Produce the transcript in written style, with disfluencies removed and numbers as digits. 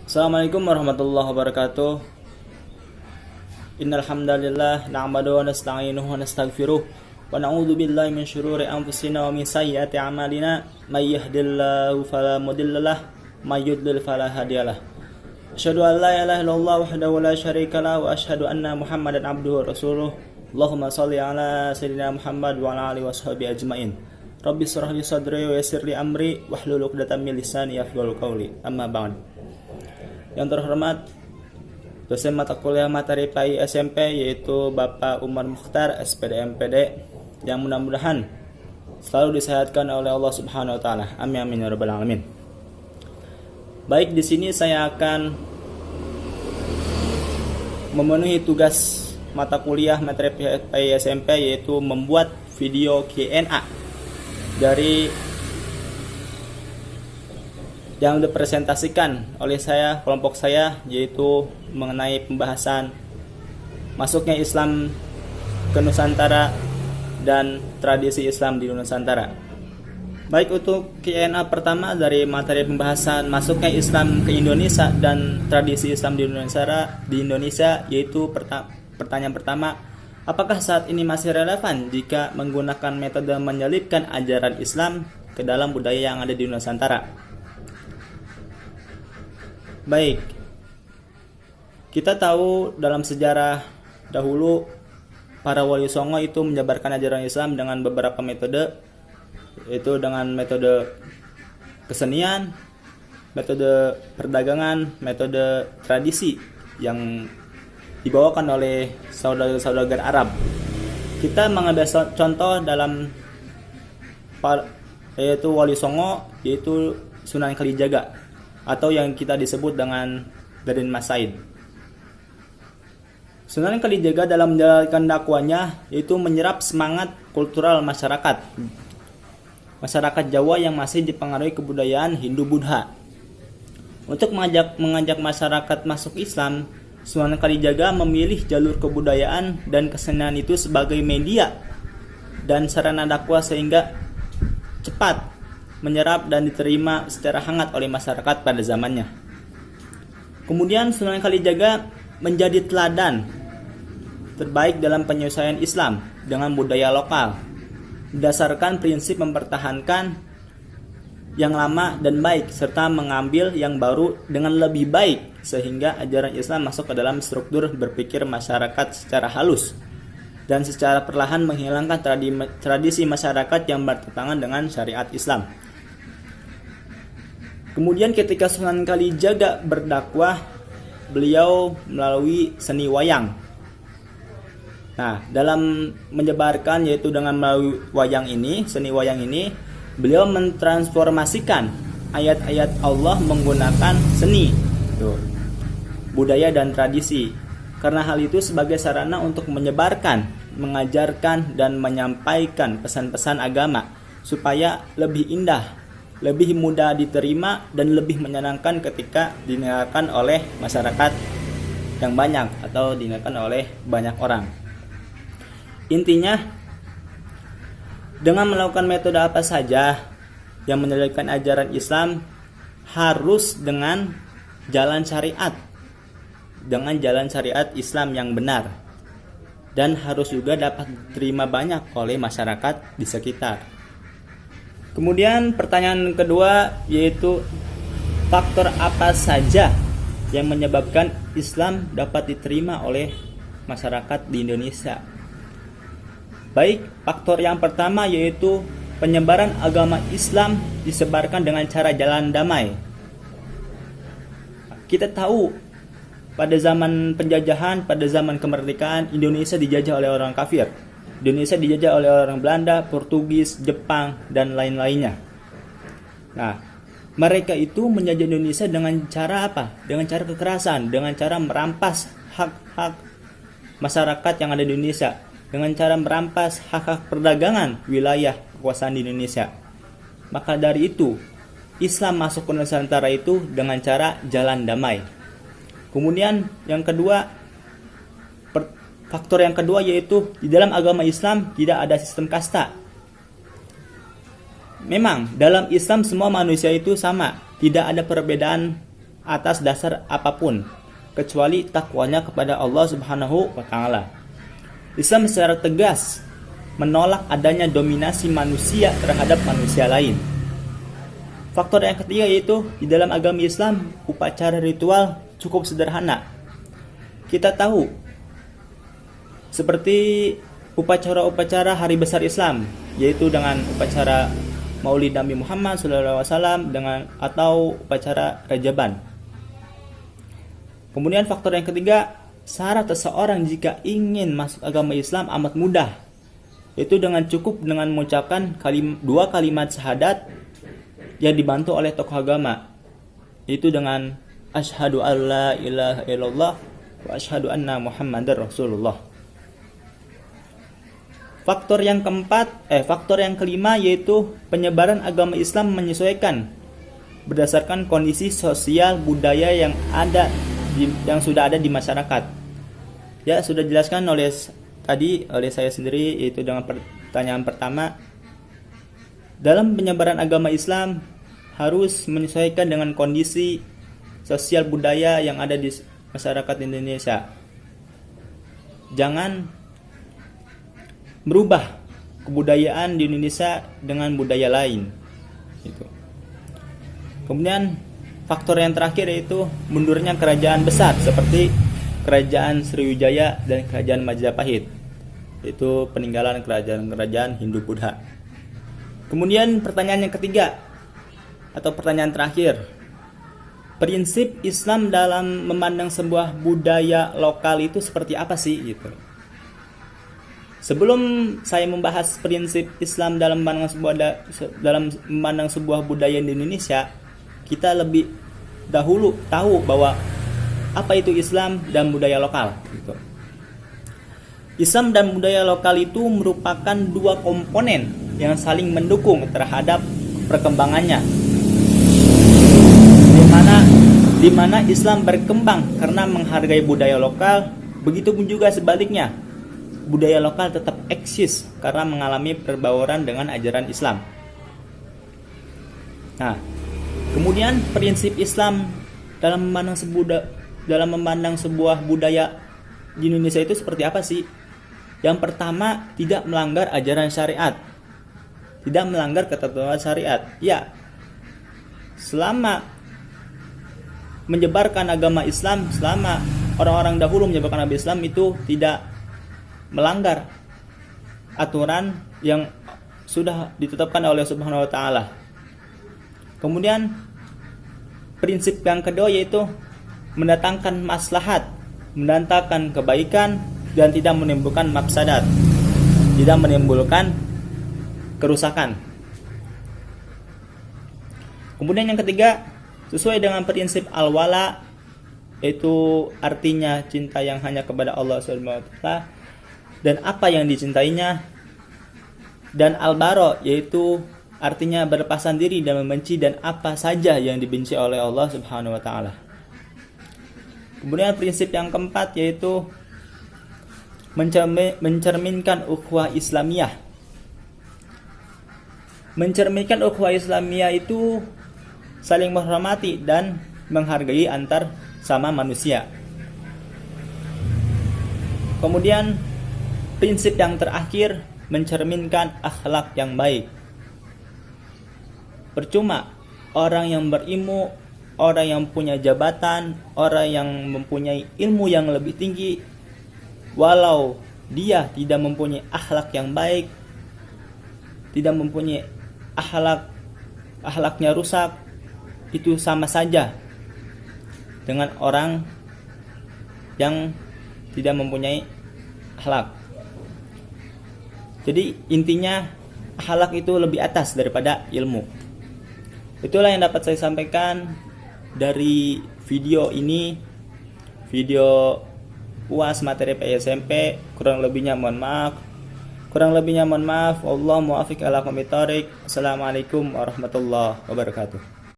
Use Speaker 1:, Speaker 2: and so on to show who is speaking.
Speaker 1: Assalamualaikum warahmatullahi wabarakatuh. Innal hamdalillah nahmaduhu wa nasta'inuhu wa nastaghfiruh wa na'udzu billahi min syururi anfusina wa min sayyiati a'malina may yahdihillahu fala mudhillalah may yudlil fala hadiyalah. Asyhadu an la ilaha illallah wahdahu la syarikalah wa asyhadu anna Muhammadan abduhu wa rasuluh. Allahumma shalli ala sayyidina Muhammad wa ala alihi washabihi ajmain. Rabbi shrah li sadri wa yassir li amri wahlul 'uqdatam min lisani yafqahu qawli. Amma ba'd. Yang terhormat dosen mata kuliah materi PAI SMP yaitu Bapak Umar Mukhtar SPD MPD yang mudah-mudahan selalu disehatkan oleh Allah Subhanahu wa taala. Amin amin ya rabbal alamin. Baik, di sini saya akan memenuhi tugas mata kuliah materi PAI SMP yaitu membuat video Q&A dari yang dipresentasikan oleh saya, kelompok saya, yaitu mengenai pembahasan masuknya Islam ke Nusantara dan tradisi Islam di Nusantara. Baik, untuk Q&A pertama dari materi pembahasan masuknya Islam ke Indonesia dan tradisi Islam di Indonesia yaitu pertanyaan pertama, apakah saat ini masih relevan jika menggunakan metode menyelipkan ajaran Islam ke dalam budaya yang ada di Nusantara? Baik, kita tahu dalam sejarah dahulu para wali songo itu menyebarkan ajaran Islam dengan beberapa metode, yaitu dengan metode kesenian, metode perdagangan, metode tradisi yang dibawakan oleh saudagar Arab. Kita mengambil contoh dalam yaitu wali songo, yaitu Sunan Kalijaga, atau yang kita disebut dengan Raden Mas Said. Sunan Kalijaga dalam menjalankan dakwanya yaitu menyerap semangat kultural masyarakat Jawa yang masih dipengaruhi kebudayaan Hindu-Buddha. Untuk mengajak masyarakat masuk Islam, Sunan Kalijaga memilih jalur kebudayaan dan kesenian itu sebagai media dan sarana dakwah sehingga cepat menyerap dan diterima secara hangat oleh masyarakat pada zamannya. Kemudian Sunan Kalijaga menjadi teladan terbaik dalam penyelesaian Islam dengan budaya lokal, berdasarkan prinsip mempertahankan yang lama dan baik serta mengambil yang baru dengan lebih baik, sehingga ajaran Islam masuk ke dalam struktur berpikir masyarakat secara halus dan secara perlahan menghilangkan tradisi masyarakat yang bertentangan dengan syariat Islam. Kemudian ketika Sunan Kalijaga berdakwah, beliau melalui seni wayang. Nah, dalam menyebarkan yaitu dengan melalui seni wayang ini, beliau mentransformasikan ayat-ayat Allah menggunakan seni, budaya dan tradisi. Karena hal itu sebagai sarana untuk menyebarkan, mengajarkan dan menyampaikan pesan-pesan agama supaya lebih indah, lebih mudah diterima dan lebih menyenangkan ketika didengarkan oleh masyarakat yang banyak atau didengarkan oleh banyak orang. Intinya, dengan melakukan metode apa saja yang menyelipkan ajaran Islam harus dengan jalan syariat, Islam yang benar, dan harus juga dapat diterima banyak oleh masyarakat di sekitar. Kemudian pertanyaan kedua yaitu faktor apa saja yang menyebabkan Islam dapat diterima oleh masyarakat di Indonesia. Baik, faktor yang pertama yaitu penyebaran agama Islam disebarkan dengan cara jalan damai. Kita tahu pada zaman penjajahan, pada zaman kemerdekaan, Indonesia dijajah oleh orang kafir. Indonesia dijajah oleh orang Belanda, Portugis, Jepang, dan lain-lainnya. Nah, mereka itu menjajah Indonesia dengan cara apa? Dengan cara kekerasan, dengan cara merampas hak-hak masyarakat yang ada di Indonesia, dengan cara merampas hak-hak perdagangan wilayah kekuasaan di Indonesia. Maka dari itu, Islam masuk ke Nusantara itu dengan cara jalan damai. Kemudian yang kedua, faktor yang kedua yaitu di dalam agama Islam tidak ada sistem kasta. Memang dalam Islam semua manusia itu sama, tidak ada perbedaan atas dasar apapun kecuali takwanya kepada Allah Subhanahu wa taala. Islam secara tegas menolak adanya dominasi manusia terhadap manusia lain. Faktor yang ketiga yaitu di dalam agama Islam upacara ritual cukup sederhana. Kita tahu seperti upacara-upacara hari besar Islam, yaitu dengan upacara Maulid Nabi Muhammad SAW dengan atau upacara Rajaban. Kemudian faktor yang ketiga, syarat seseorang jika ingin masuk agama Islam amat mudah, yaitu dengan cukup dengan mengucapkan dua kalimat syahadat yang dibantu oleh tokoh agama, yaitu dengan asyhadu alla ilaha illallah wa asyhadu anna muhammadar rasulullah. Faktor yang kelima yaitu penyebaran agama Islam menyesuaikan berdasarkan kondisi sosial budaya yang sudah ada di masyarakat. Ya, sudah dijelaskan oleh saya sendiri, yaitu dengan pertanyaan pertama. Dalam penyebaran agama Islam harus menyesuaikan dengan kondisi sosial budaya yang ada di masyarakat Indonesia. Jangan merubah kebudayaan di Indonesia dengan budaya lain. Gitu. Kemudian faktor yang terakhir yaitu mundurnya kerajaan besar seperti kerajaan Sriwijaya dan kerajaan Majapahit. Itu peninggalan kerajaan-kerajaan Hindu-Buddha. Kemudian pertanyaan yang ketiga atau pertanyaan terakhir, prinsip Islam dalam memandang sebuah budaya lokal itu seperti apa sih? Gitu. Sebelum saya membahas prinsip Islam dalam memandang sebuah budaya di Indonesia, kita lebih dahulu tahu bahwa apa itu Islam dan budaya lokal. Gitu. Islam dan budaya lokal itu merupakan dua komponen yang saling mendukung terhadap perkembangannya. Di mana Islam berkembang karena menghargai budaya lokal, begitupun juga sebaliknya. Budaya lokal tetap eksis karena mengalami perbauran dengan ajaran Islam. Nah, kemudian prinsip Islam dalam memandang sebuah budaya di Indonesia itu seperti apa sih? Yang pertama, tidak melanggar ajaran syariat. Tidak melanggar ketentuan syariat. Ya, selama menyebarkan agama Islam, selama orang-orang dahulu menyebarkan agama Islam itu tidak melanggar aturan yang sudah ditetapkan oleh Subhanahu wa taala. Kemudian prinsip yang kedua yaitu mendatangkan maslahat, mendatangkan kebaikan dan tidak menimbulkan mafsadat, tidak menimbulkan kerusakan. Kemudian yang ketiga, sesuai dengan prinsip al-wala, yaitu artinya cinta yang hanya kepada Allah Subhanahu wa taala dan apa yang dicintainya, dan al-bara, yaitu artinya berlepasan diri dan membenci dan apa saja yang dibenci oleh Allah Subhanahu wa taala. Kemudian prinsip yang keempat yaitu mencerminkan ukhuwah Islamiyah. Mencerminkan ukhuwah Islamiyah itu saling menghormati dan menghargai antar sama manusia. Kemudian prinsip yang terakhir, mencerminkan akhlak yang baik. Percuma orang yang berilmu, orang yang punya jabatan, orang yang mempunyai ilmu yang lebih tinggi, walau dia tidak mempunyai akhlak yang baik, tidak mempunyai akhlaknya rusak, itu sama saja dengan orang yang tidak mempunyai akhlak. Jadi intinya akhlak itu lebih atas daripada ilmu. Itulah yang dapat saya sampaikan dari video ini, video UAS materi PSMP. Kurang lebihnya mohon maaf. Wallahu muwaffiq ala aqwamit thoriq. Assalamualaikum warahmatullahi wabarakatuh.